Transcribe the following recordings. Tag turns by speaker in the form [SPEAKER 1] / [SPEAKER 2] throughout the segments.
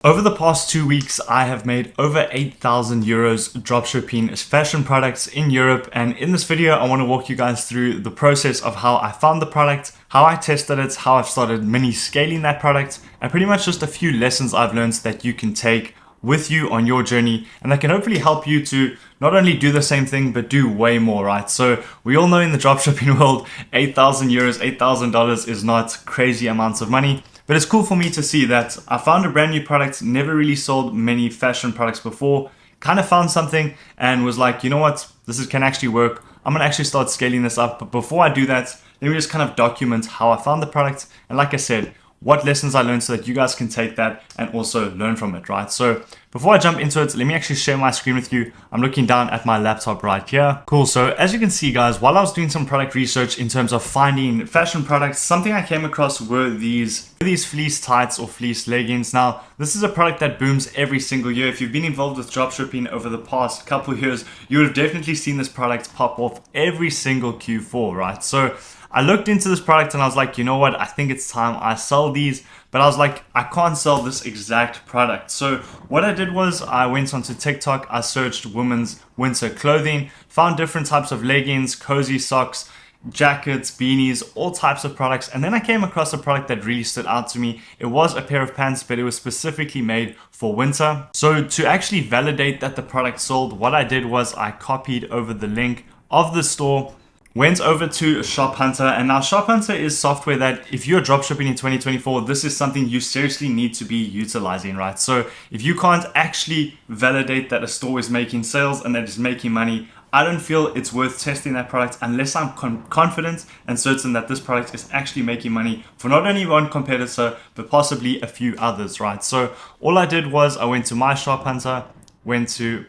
[SPEAKER 1] Over the past 2 weeks, I have made over 8,000 euros dropshipping fashion products in Europe. And in this video, I want to walk you guys through the process of how I found the product, how I tested it, how I've started mini scaling that product, and pretty much just a few lessons I've learned that you can take with you on your journey, and that can hopefully help you to not only do the same thing, but do way more, right? So we all know in the dropshipping world, 8,000 euros, $8,000 is not crazy amounts of money. But it's cool for me to see that I found a brand new product, never really sold many fashion products before, kind of found something and was like, you know what, this can actually work. I'm gonna actually start scaling this up. But before I do that, let me just kind of document how I found the product. And like I said, what lessons I learned so that you guys can take that and also learn from it, right? So before I jump into it, let me actually share my screen with you. I'm looking down at my laptop right here. Cool, so as you can see guys, while I was doing some product research in terms of finding fashion products, something I came across were these fleece tights or fleece leggings. Now, this is a product that booms every single year. If you've been involved with dropshipping over the past couple of years, you would have definitely seen this product pop off every single Q4, right? So I looked into this product and I was like, you know what, I think it's time I sell these. But I was like, I can't sell this exact product. So what I did was I went onto TikTok, I searched women's winter clothing, found different types of leggings, cozy socks, jackets, beanies, all types of products. And then I came across a product that really stood out to me. It was a pair of pants, but it was specifically made for winter. So to actually validate that the product sold, what I did was I copied over the link of the store, went over to Shop Hunter, and now Shop Hunter is software that if you're dropshipping in 2024, this is something you seriously need to be utilizing, right? So if you can't actually validate that a store is making sales and that it's making money, I don't feel it's worth testing that product unless I'm confident and certain that this product is actually making money for not only one competitor, but possibly a few others, right? So all I did was I went to my Shop Hunter, went to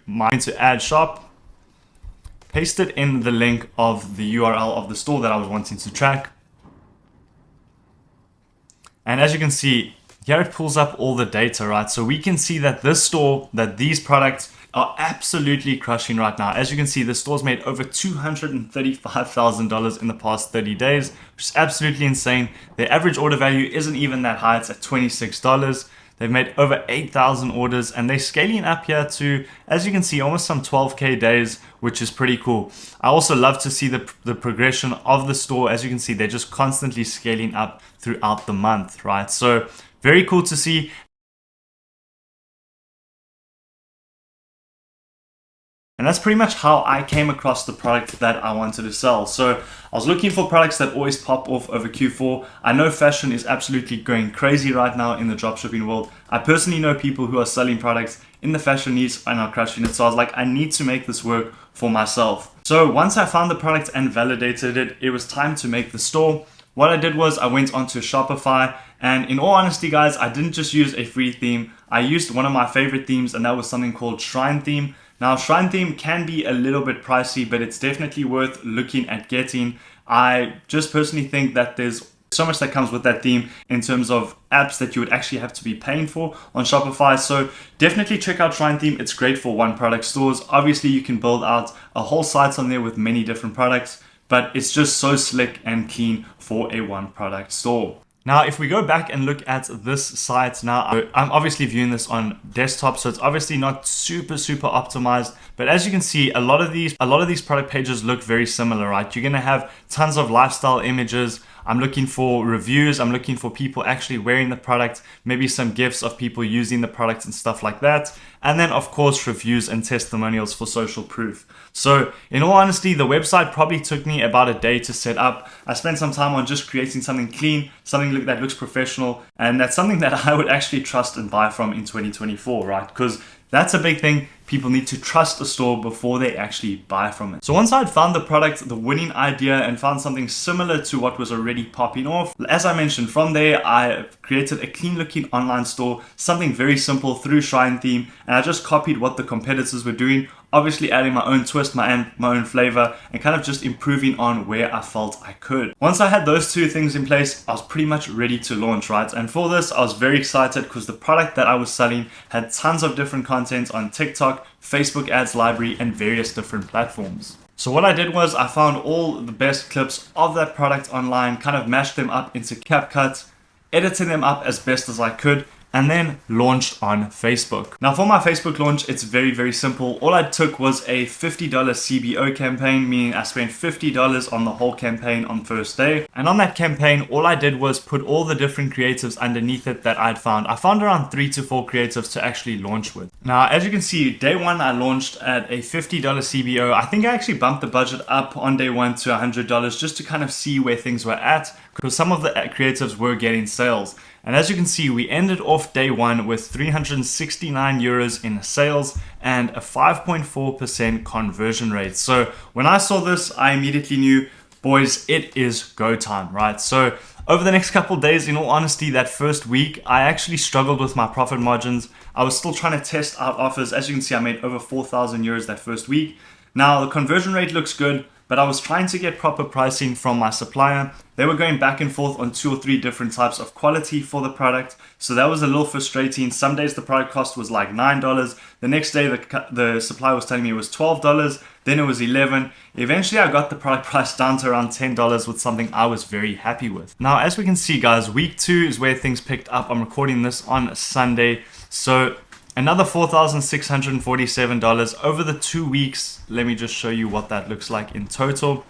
[SPEAKER 1] add shop, pasted in the link of the URL of the store that I was wanting to track. And as you can see, here it pulls up all the data, right? So we can see that this store, that these products are absolutely crushing right now. As you can see, the store's made over $235,000 in the past 30 days, which is absolutely insane. Their average order value isn't even that high, it's at $26. They've made over 8,000 orders and they're scaling up here to, as you can see, almost some 12K days, which is pretty cool. I also love to see the progression of the store. As you can see, they're just constantly scaling up throughout the month, right? So very cool to see. And that's pretty much how I came across the product that I wanted to sell. So I was looking for products that always pop off over Q4. I know fashion is absolutely going crazy right now in the dropshipping world. I personally know people who are selling products in the fashion niche and are crushing it. So I was like, I need to make this work for myself. So once I found the product and validated it, it was time to make the store. What I did was I went onto Shopify, and in all honesty guys, I didn't just use a free theme. I used one of my favorite themes, and that was something called Shrine Theme. Now, Shrine Theme can be a little bit pricey, but it's definitely worth looking at getting. I just personally think that there's so much that comes with that theme in terms of apps that you would actually have to be paying for on Shopify. So definitely check out Shrine Theme. It's great for one product stores. Obviously, you can build out a whole site on there with many different products, but it's just so slick and clean for a one product store. Now, if we go back and look at this site now, I'm obviously viewing this on desktop, so it's obviously not super optimized. But as you can see, a lot of these product pages look very similar, right? You're gonna have tons of lifestyle images. I'm looking for reviews. I'm looking for people actually wearing the product, maybe some gifs of people using the product and stuff like that. And then of course, reviews and testimonials for social proof. So in all honesty, the website probably took me about a day to set up. I spent some time on just creating something clean, something that looks professional. And that's something that I would actually trust and buy from in 2024, right? Because that's a big thing. People need to trust a store before they actually buy from it. So once I'd found the product, the winning idea, and found something similar to what was already popping off, as I mentioned, from there, I created a clean looking online store, something very simple through Shrine Theme, and I just copied what the competitors were doing, obviously adding my own twist, my own flavor, and kind of just improving on where I felt I could. Once I had those two things in place, I was pretty much ready to launch, right? And for this, I was very excited because the product that I was selling had tons of different content on TikTok, Facebook ads library, and various different platforms. So what I did was I found all the best clips of that product online, kind of mashed them up into CapCut, edited them up as best as I could, and then launched on Facebook. Now for my Facebook launch, it's very, very simple. All I took was a $50 CBO campaign, meaning I spent $50 on the whole campaign on first day. And on that campaign, all I did was put all the different creatives underneath it that I'd found. I found around 3 to 4 creatives to actually launch with. Now, as you can see, day one, I launched at a $50 CBO. I think I actually bumped the budget up on day one to $100 just to kind of see where things were at, because some of the creatives were getting sales. And as you can see, we ended off day one with 369 euros in sales and a 5.4% conversion rate. So when I saw this, I immediately knew, boys, it is go time, right? So over the next couple of days, in all honesty, that first week, I actually struggled with my profit margins. I was still trying to test out offers. As you can see, I made over 4,000 euros that first week. Now the conversion rate looks good, but I was trying to get proper pricing from my supplier. They were going back and forth on 2 or 3 different types of quality for the product. So that was a little frustrating. Some days the product cost was like $9. The next day the supplier was telling me it was $12. Then it was $11. Eventually I got the product price down to around $10 with something I was very happy with. Now, as we can see, guys, week 2 is where things picked up. I'm recording this on Sunday. So another $4,647 over the 2 weeks. Let me just show you what that looks like in total.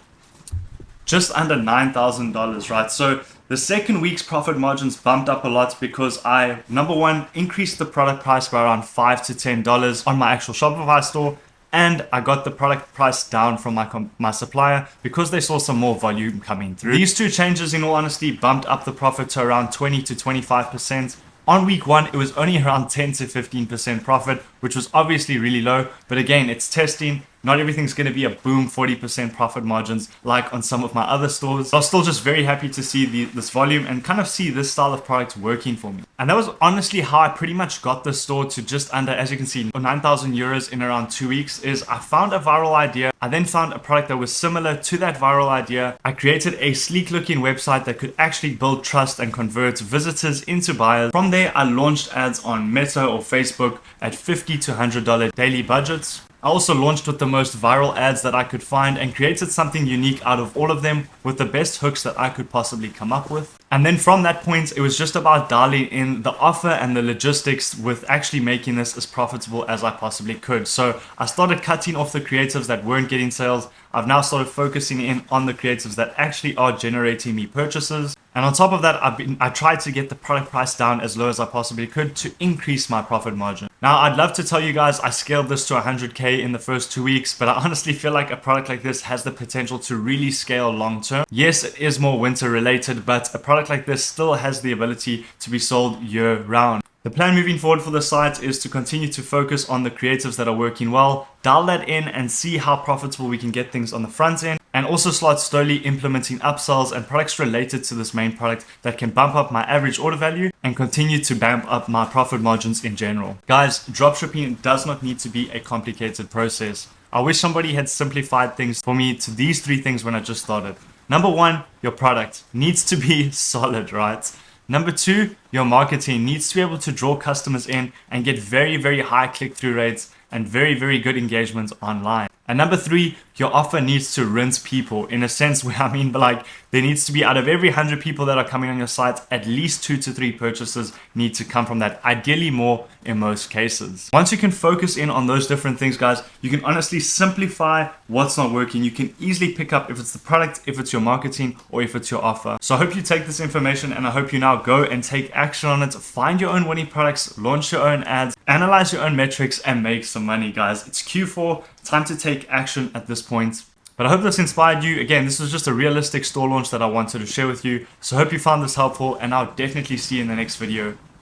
[SPEAKER 1] Just under $9,000, right? So the second week's profit margins bumped up a lot because I, number one, increased the product price by around $5 to $10 on my actual Shopify store. And I got the product price down from my supplier because they saw some more volume coming through. These 2 changes, in all honesty, bumped up the profit to around 20 to 25%. On week 1, it was only around 10 to 15% profit, which was obviously really low. But again, it's testing. Not everything's going to be a boom 40% profit margins like on some of my other stores. I was still just very happy to see this volume and kind of see this style of product working for me. And that was honestly how I pretty much got the store to just under, as you can see, 9,000 euros in around 2 weeks. Is I found a viral idea. I then found a product that was similar to that viral idea. I created a sleek looking website that could actually build trust and convert visitors into buyers. From there, I launched ads on Meta or Facebook at $50 to $100 daily budgets. I also launched with the most viral ads that I could find and created something unique out of all of them with the best hooks that I could possibly come up with. And then from that point, it was just about dialing in the offer and the logistics with actually making this as profitable as I possibly could. So I started cutting off the creatives that weren't getting sales. I've now started focusing in on the creatives that actually are generating me purchases. And on top of that, I tried to get the product price down as low as I possibly could to increase my profit margin. Now, I'd love to tell you guys I scaled this to 100K in the first 2 weeks, but I honestly feel like a product like this has the potential to really scale long term. Yes, it is more winter related, but a product like this still has the ability to be sold year round. The plan moving forward for the site is to continue to focus on the creatives that are working well, dial that in and see how profitable we can get things on the front end, and also start slowly implementing upsells and products related to this main product that can bump up my average order value and continue to bump up my profit margins in general. Guys, dropshipping does not need to be a complicated process. I wish somebody had simplified things for me to these 3 things when I just started. Number 1, your product needs to be solid, right? Number 2, your marketing needs to be able to draw customers in and get very, very high click-through rates and very, very good engagement online. And number 3, your offer needs to rinse people in a sense where I mean, like, there needs to be, out of every 100 people that are coming on your site, at least 2 to 3 purchases need to come from that, ideally more in most cases. Once you can focus in on those different things, guys, you can honestly simplify what's not working. You can easily pick up if it's the product, if it's your marketing, or if it's your offer. So I hope you take this information and I hope you now go and take action on it. Find your own winning products, launch your own ads, analyze your own metrics, and make some money, guys. It's Q4, time to take action at this point. But I hope this inspired you. Again, this was just a realistic store launch that I wanted to share with you. So I hope you found this helpful, and I'll definitely see you in the next video.